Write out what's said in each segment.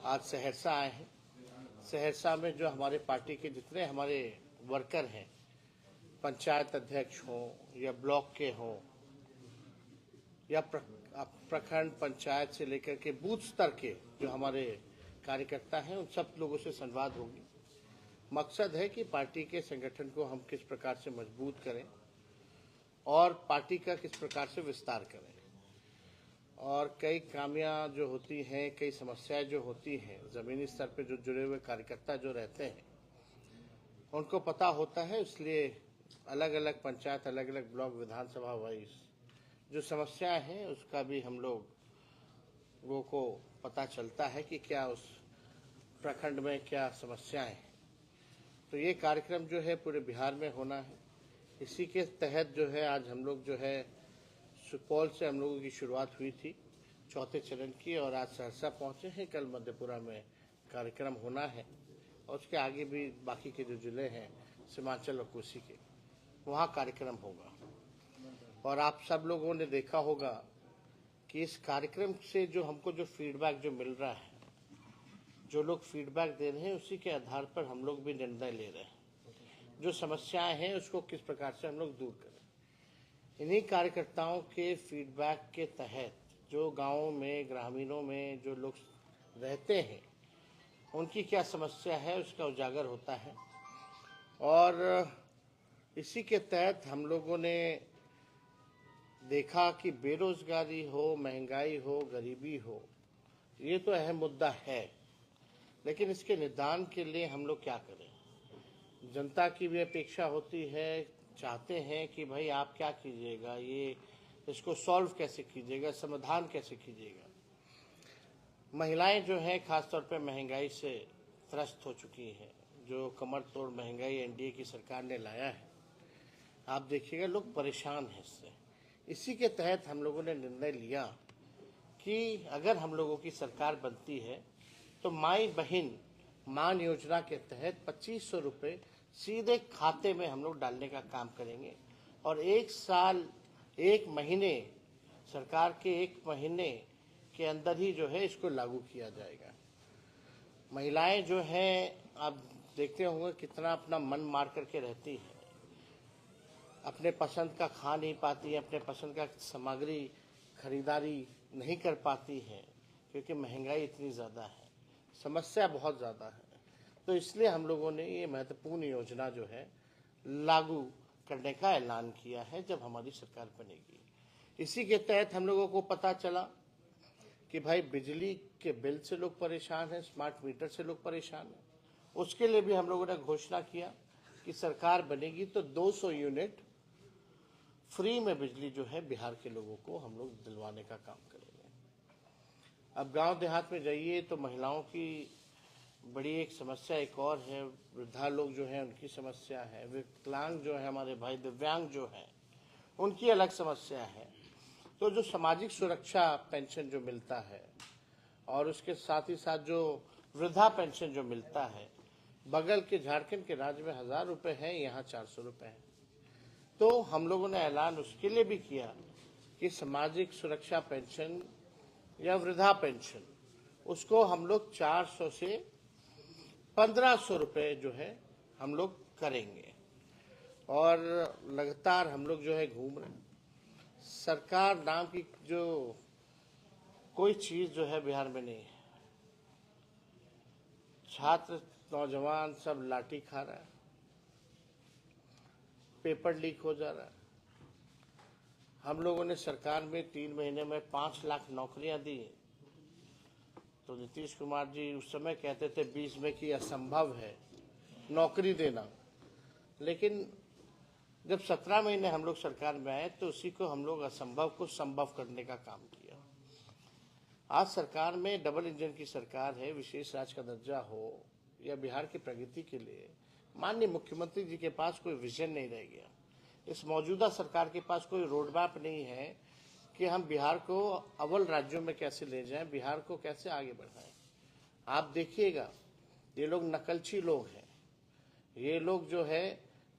आज सहरसा आए हैं। सहरसा में जो हमारे पार्टी के जितने हमारे वर्कर हैं, पंचायत अध्यक्ष हों या ब्लॉक के हों या प्रखंड पंचायत से लेकर के बूथ स्तर के जो हमारे कार्यकर्ता हैं, उन सब लोगों से संवाद होगी। मकसद है कि पार्टी के संगठन को हम किस प्रकार से मजबूत करें और पार्टी का किस प्रकार से विस्तार करें। और कई खामियां जो होती हैं, कई समस्याएं जो होती हैं, ज़मीनी स्तर पे जो जुड़े हुए कार्यकर्ता जो रहते हैं उनको पता होता है। इसलिए अलग अलग पंचायत, अलग अलग ब्लॉक, विधानसभा वाइज जो समस्याएं हैं उसका भी हम लोगों को पता चलता है कि क्या उस प्रखंड में क्या समस्याएं हैं। तो ये कार्यक्रम जो है पूरे बिहार में होना है। इसी के तहत जो है आज हम लोग जो है सुपौल से हम लोगों की शुरुआत हुई थी चौथे चरण की, और आज सहरसा पहुंचे हैं। कल मधेपुरा में कार्यक्रम होना है और उसके आगे भी बाकी के जो जिले हैं सीमांचल और कोसी के, वहाँ कार्यक्रम होगा। और आप सब लोगों ने देखा होगा कि इस कार्यक्रम से जो हमको जो फीडबैक जो मिल रहा है, जो लोग फीडबैक दे रहे हैं, उसी के आधार पर हम लोग भी निर्णय ले रहे हैं। जो समस्याएं हैं उसको किस प्रकार से हम लोग दूर करें। इन्हीं कार्यकर्ताओं के फीडबैक के तहत जो गांवों में, ग्रामीणों में जो लोग रहते हैं, उनकी क्या समस्या है उसका उजागर होता है। और इसी के तहत हम लोगों ने देखा कि बेरोजगारी हो, महंगाई हो, गरीबी हो, ये तो अहम मुद्दा है, लेकिन इसके निदान के लिए हम लोग क्या करें। जनता की भी अपेक्षा होती है, चाहते हैं कि भाई आप क्या कीजिएगा, ये इसको सॉल्व कैसे कीजिएगा, समाधान कैसे कीजिएगा। महिलाएं जो हैं खासतौर पे महंगाई से त्रस्त हो चुकी हैं। जो कमर तोड़ महंगाई एनडीए की सरकार ने लाया है, आप देखिएगा लोग परेशान हैं इससे। इसी के तहत हम लोगों ने निर्णय लिया कि अगर हम लोगों की सरकार बनती है तो माई बहन मान योजना के तहत 2500 रुपये सीधे खाते में हम लोग डालने का काम करेंगे। और 1 साल 1 महीने, सरकार के 1 महीने के अंदर ही जो है इसको लागू किया जाएगा। महिलाएं जो हैं, आप देखते होंगे कितना अपना मन मार करके रहती हैं, अपने पसंद का खा नहीं पाती हैं, अपने पसंद का सामग्री खरीदारी नहीं कर पाती हैं, क्योंकि महंगाई इतनी ज़्यादा है, समस्या बहुत ज़्यादा है। तो इसलिए हम लोगों ने ये महत्वपूर्ण योजना जो है लागू करने का ऐलान किया है जब हमारी सरकार बनेगी। इसी के तहत हम लोगों को पता चला कि भाई बिजली के बिल से लोग परेशान हैं, स्मार्ट मीटर से लोग परेशान हैं। उसके लिए भी हम लोगों ने घोषणा किया कि सरकार बनेगी तो 200 यूनिट फ्री में बिजली जो है बिहार के लोगों को हम लोग दिलवाने का काम करेंगे। अब गांव देहात में जाइए तो महिलाओं की बड़ी एक समस्या एक और है, वृद्धा लोग जो हैं उनकी समस्या है, विकलांग जो है हमारे भाई, दिव्यांग जो हैं उनकी अलग समस्या है। तो जो सामाजिक सुरक्षा पेंशन जो मिलता है और उसके साथ ही साथ जो वृद्धा पेंशन जो मिलता है, बगल के झारखंड के राज्य में 1000 रुपये है, यहाँ 400 रुपये है। तो हम लोगों ने ऐलान उसके लिए भी किया कि सामाजिक सुरक्षा पेंशन या वृद्धा पेंशन, उसको हम लोग 400 से 1500 रुपये जो है हम लोग करेंगे। और लगातार हम लोग जो है घूम रहे हैं। सरकार नाम की जो कोई चीज जो है बिहार में नहीं है। छात्र, नौजवान सब लाठी खा रहा है, पेपर लीक हो जा रहा है। हम लोगों ने सरकार में 3 महीने में 5 लाख नौकरियां दी। तो नीतीश कुमार जी उस समय कहते थे 20 में कि असंभव है नौकरी देना, लेकिन जब 17 महीने हम लोग सरकार में आए तो उसी को हम लोग असंभव को संभव करने का काम किया। आज सरकार में डबल इंजन की सरकार है, विशेष राज्य का दर्जा हो या बिहार की प्रगति के लिए माननीय मुख्यमंत्री जी के पास कोई विजन नहीं रह गया। इस मौजूदा सरकार के पास कोई रोड मैप नहीं है कि हम बिहार को अव्वल राज्यों में कैसे ले जाएं, बिहार को कैसे आगे बढ़ाएं। आप देखिएगा, ये लोग नकलची लोग हैं। ये लोग जो है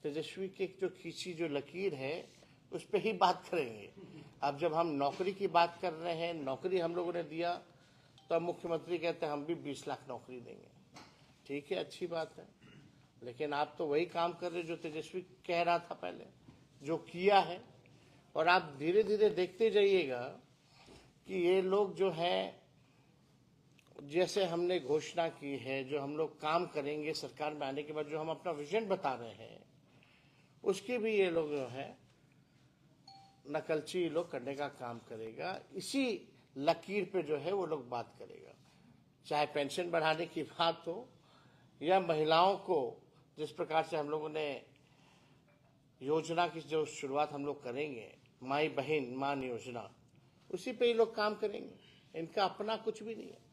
तेजस्वी के जो खींची जो लकीर है उस पर ही बात करेंगे। अब जब हम नौकरी की बात कर रहे हैं, नौकरी हम लोगों ने दिया, तो अब मुख्यमंत्री कहते हैं हम भी 20 लाख नौकरी देंगे। ठीक है, अच्छी बात है, लेकिन आप तो वही काम कर रहे जो तेजस्वी कह रहा था पहले, जो किया है। और आप धीरे धीरे देखते जाइएगा कि ये लोग जो है, जैसे हमने घोषणा की है, जो हम लोग काम करेंगे सरकार में आने के बाद, जो हम अपना विजन बता रहे हैं, उसके भी ये लोग जो है नकलची लोग करने का काम करेगा। इसी लकीर पे जो है वो लोग बात करेगा, चाहे पेंशन बढ़ाने की बात हो या महिलाओं को जिस प्रकार से हम लोगों ने योजना की जो शुरुआत हम लोग करेंगे, माई बहन मान योजना, उसी पे ये लोग काम करेंगे। इनका अपना कुछ भी नहीं है।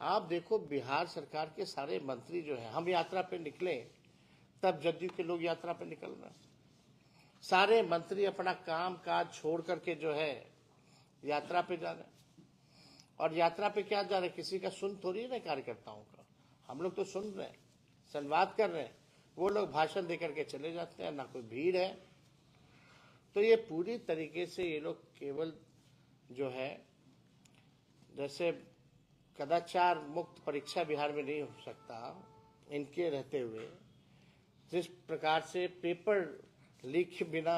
आप देखो, बिहार सरकार के सारे मंत्री जो है, हम यात्रा पे निकले तब जदयू के लोग यात्रा पे निकल रहे हैं। सारे मंत्री अपना काम काज छोड़ करके जो है यात्रा पे जा रहे हैं। और यात्रा पे क्या जा रहे हैं, किसी का सुन थोड़ी ना कार्यकर्ताओं का। हम लोग तो सुन रहे हैं, संवाद कर रहे हैं, वो लोग भाषण देकर के चले जाते हैं, ना कोई भीड़ है। तो ये पूरी तरीके से ये लोग केवल जो है, जैसे कदाचार मुक्त परीक्षा बिहार में नहीं हो सकता इनके रहते हुए, जिस प्रकार से पेपर लीक के बिना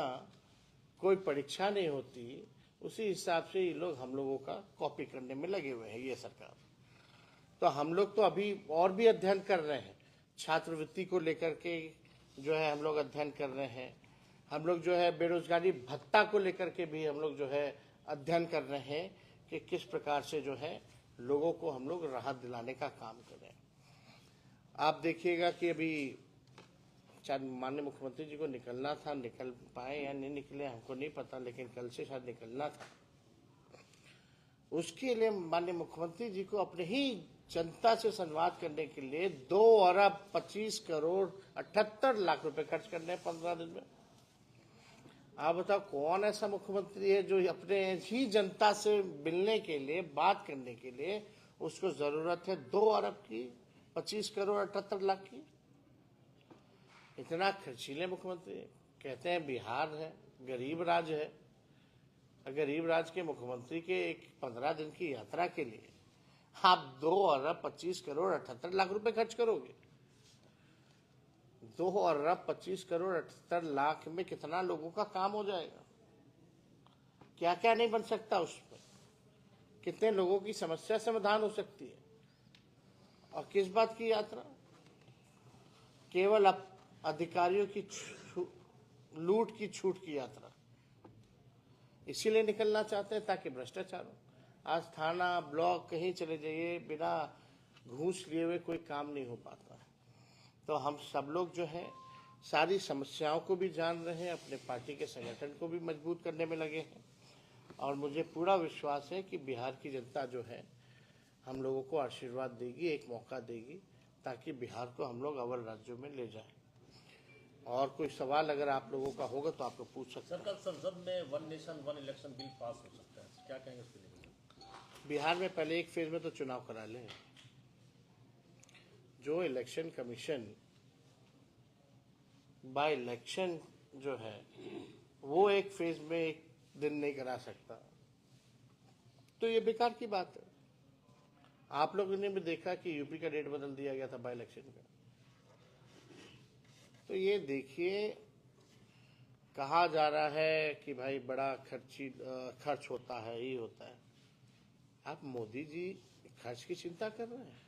कोई परीक्षा नहीं होती, उसी हिसाब से ये लोग हम लोगों का कॉपी करने में लगे हुए हैं ये सरकार। तो हम लोग तो अभी और भी अध्ययन कर रहे हैं, छात्रवृत्ति को लेकर के जो है हम लोग अध्ययन कर रहे हैं। हम लोग जो है बेरोजगारी भत्ता को लेकर के भी हम लोग जो है अध्ययन कर रहे हैं कि किस प्रकार से जो है लोगों को हम लोग राहत दिलाने का काम करें। आप देखिएगा कि अभी शायद माननीय मुख्यमंत्री जी को निकलना था, निकल पाए या नहीं निकले हमको नहीं पता, लेकिन कल से शायद निकलना था। उसके लिए माननीय मुख्यमंत्री जी को अपने ही जनता से संवाद करने के लिए 2 अरब 25 करोड़ 78 लाख रुपए खर्च करने हैं 15 दिन में। आप बताओ, कौन ऐसा मुख्यमंत्री है जो अपने ही जनता से मिलने के लिए, बात करने के लिए उसको जरूरत है 2 अरब की, 25 करोड़ 78 लाख की। इतना खर्चीले मुख्यमंत्री है। कहते हैं बिहार है गरीब राज्य है। गरीब राज्य के मुख्यमंत्री के एक 15 दिन की यात्रा के लिए आप 2 अरब 25 करोड़ 78 लाख रुपए खर्च करोगे। 2 अरब 25 करोड़ 78 लाख में कितना लोगों का काम हो जाएगा, क्या क्या नहीं बन सकता उसमें, कितने लोगों की समस्या समाधान हो सकती है। और किस बात की यात्रा, केवल अधिकारियों की लूट की छूट की यात्रा। इसीलिए निकलना चाहते हैं ताकि भ्रष्टाचार हो। आज थाना ब्लॉक कहीं चले जाइए, बिना घूस लिए हुए कोई काम नहीं हो पाता है। तो हम सब लोग जो है सारी समस्याओं को भी जान रहे हैं, अपने पार्टी के संगठन को भी मजबूत करने में लगे हैं। और मुझे पूरा विश्वास है कि बिहार की जनता जो है हम लोगों को आशीर्वाद देगी, एक मौका देगी, ताकि बिहार को हम लोग अव्वल राज्यों में ले जाएं। और कोई सवाल अगर आप लोगों का होगा तो आप लोग पूछ सकते हैं। सर, कल संसद में 1 नेशन 1 इलेक्शन बिल पास हो सकता है, क्या कहेंगे इसके लिए? बिहार में पहले एक फेज में तो चुनाव करा लें। जो इलेक्शन कमीशन बाय इलेक्शन जो है वो एक फेज में एक दिन नहीं करा सकता, तो ये बेकार की बात है। आप लोगों ने भी देखा कि यूपी का डेट बदल दिया गया था बाय इलेक्शन का। तो ये देखिए, कहा जा रहा है कि भाई बड़ा खर्च होता है, ये होता है। आप मोदी जी खर्च की चिंता कर रहे हैं?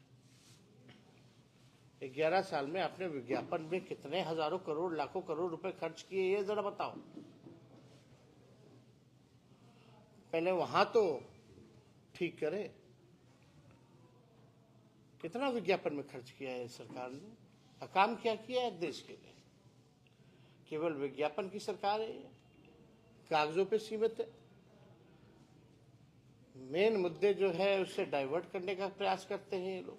11 साल में आपने विज्ञापन में कितने हजारों करोड़ लाखों करोड़ रुपए खर्च किए, ये जरा बताओ। पहले वहां तो ठीक करे, कितना विज्ञापन में खर्च किया है सरकार ने, काम क्या किया है देश के लिए, केवल विज्ञापन की सरकार है, कागजों पे सीमित है। मेन मुद्दे जो है उससे डाइवर्ट करने का प्रयास करते हैं ये लोग।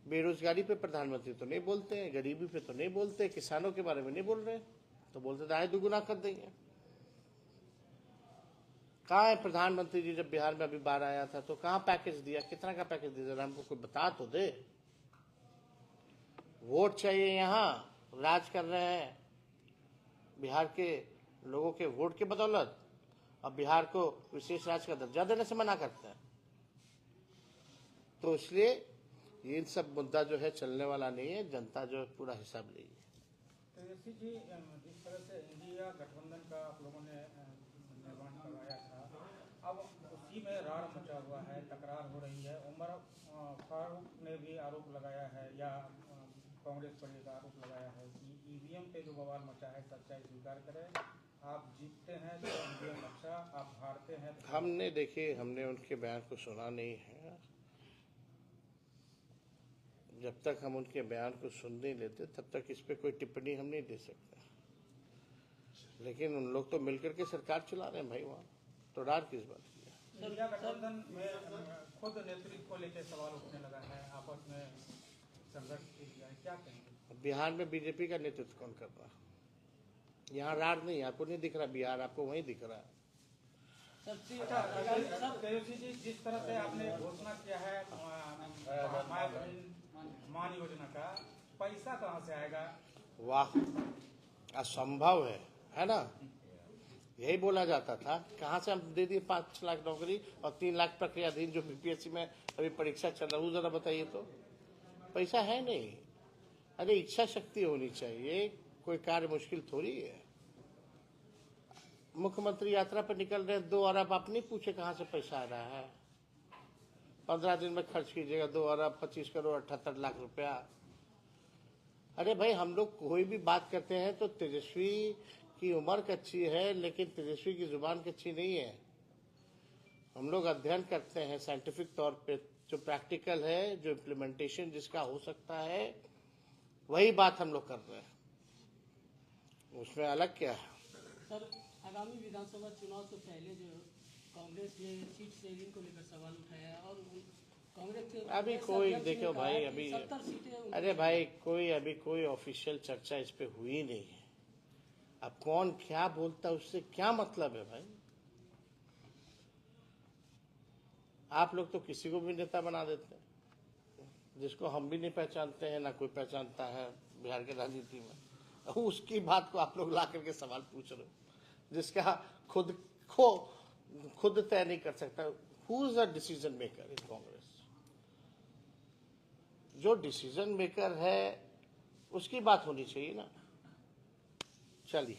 बेरोजगारी पे प्रधानमंत्री तो नहीं बोलते हैं, गरीबी पे तो नहीं बोलते, किसानों के बारे में नहीं बोल रहे, तो बोलते तो आय दुगुना कर देंगे। कहाँ है प्रधानमंत्री जी? जब बिहार में अभी बाढ़ आया था तो कहाँ पैकेज दिया? कितना का पैकेज दिया? जरा हमको कोई बता तो दे। वोट चाहिए, यहाँ राज कर रहे हैं बिहार के लोगों के वोट के बदौलत, और बिहार को विशेष राज्य का दर्जा देने से मना करते हैं। तो इसलिए ये इन सब मुद्दा जो है चलने वाला नहीं है, जनता जो है पूरा हिसाब लेगी। तेजस्वी जी, जिस तरह से इंडिया गठबंधन का आप लोगों ने निर्माण करवाया था, अब उसी में रार मचा हुआ है, तकरार हो रही है। उमर फारूक ने भी आरोप लगाया है, या कांग्रेस पर एक आरोप लगाया है कि ईवीएम पे जो बवाल मचा है सच्चाई स्वीकार करें। आप जीतते हैं तो ईवीएम अच्छा, आप हारते हैं तो हमने देखिए, हमने उनके बयान को सुना नहीं है। जब तक हम उनके बयान को सुन नहीं लेते तब तक इस पे कोई टिप्पणी हम नहीं दे सकते। लेकिन उन लोग तो मिलकर के सरकार चला रहे हैं भाई, वहाँ तो रार किस बात की है? इंडिया गठबंधन में खुद नेतृत्व को लेकर सवाल उठने लगा है, आपस में संघर्ष किया है, क्या कहेंगे? बिहार में बीजेपी का नेतृत्व कौन कर रहा है? यहाँ रार नहीं, आपको नहीं दिख रहा बिहार, आपको वहीं दिख रहा है। तेजस्वी जी, जिस तरह से आपने घोषणा किया है मान योजना का, पैसा कहाँ से आएगा? वाह, असंभव है ना? यही बोला जाता था। कहाँ से हम दे दिए 5 लाख नौकरी और 3 लाख प्रक्रियाधीन जो बीपीएससी में अभी परीक्षा चल रहा है, जरा बताइए तो। पैसा है नहीं। अरे इच्छा शक्ति होनी चाहिए, कोई कार्य मुश्किल थोड़ी है। मुख्यमंत्री यात्रा पर निकल रहे 2 अरब, आप नहीं पूछे कहाँ से पैसा आ रहा है? 15 दिन में खर्च कीजिएगा 2 अरब 25 करोड़ 78 लाख रुपया। अरे भाई, हम लोग कोई भी बात करते हैं तो तेजस्वी की उम्र कच्ची है, लेकिन तेजस्वी की जुबान कच्ची नहीं है। हम लोग अध्ययन करते हैं साइंटिफिक तौर पे, जो प्रैक्टिकल है, जो इम्प्लीमेंटेशन जिसका हो सकता है, वही बात हम लोग कर रहे हैं। उसमें अलग क्या है? सर, आगामी विधानसभा चुनाव से पहले जो कांग्रेस ने सीट शेयरिंग को लेकर सवाल उठाया, और कांग्रेस के अभी कोई देखो भाई, अभी 70 सीटें, अरे भाई अभी कोई ऑफिशियल चर्चा इस पे हुई नहीं है। अब कौन क्या बोलता है उससे क्या मतलब है भाई? आप लोग तो किसी को भी नेता बना देते हैं, जिसको हम भी नहीं पहचानते हैं, ना कोई पहचानता है बिहार के राजनीति में। उसकी बात को आप लोग ला करके सवाल पूछ रहे हो, जिसका खुद तय नहीं कर सकता। Who is the decision maker in Congress? जो डिसीजन मेकर है उसकी बात होनी चाहिए ना। चलिए।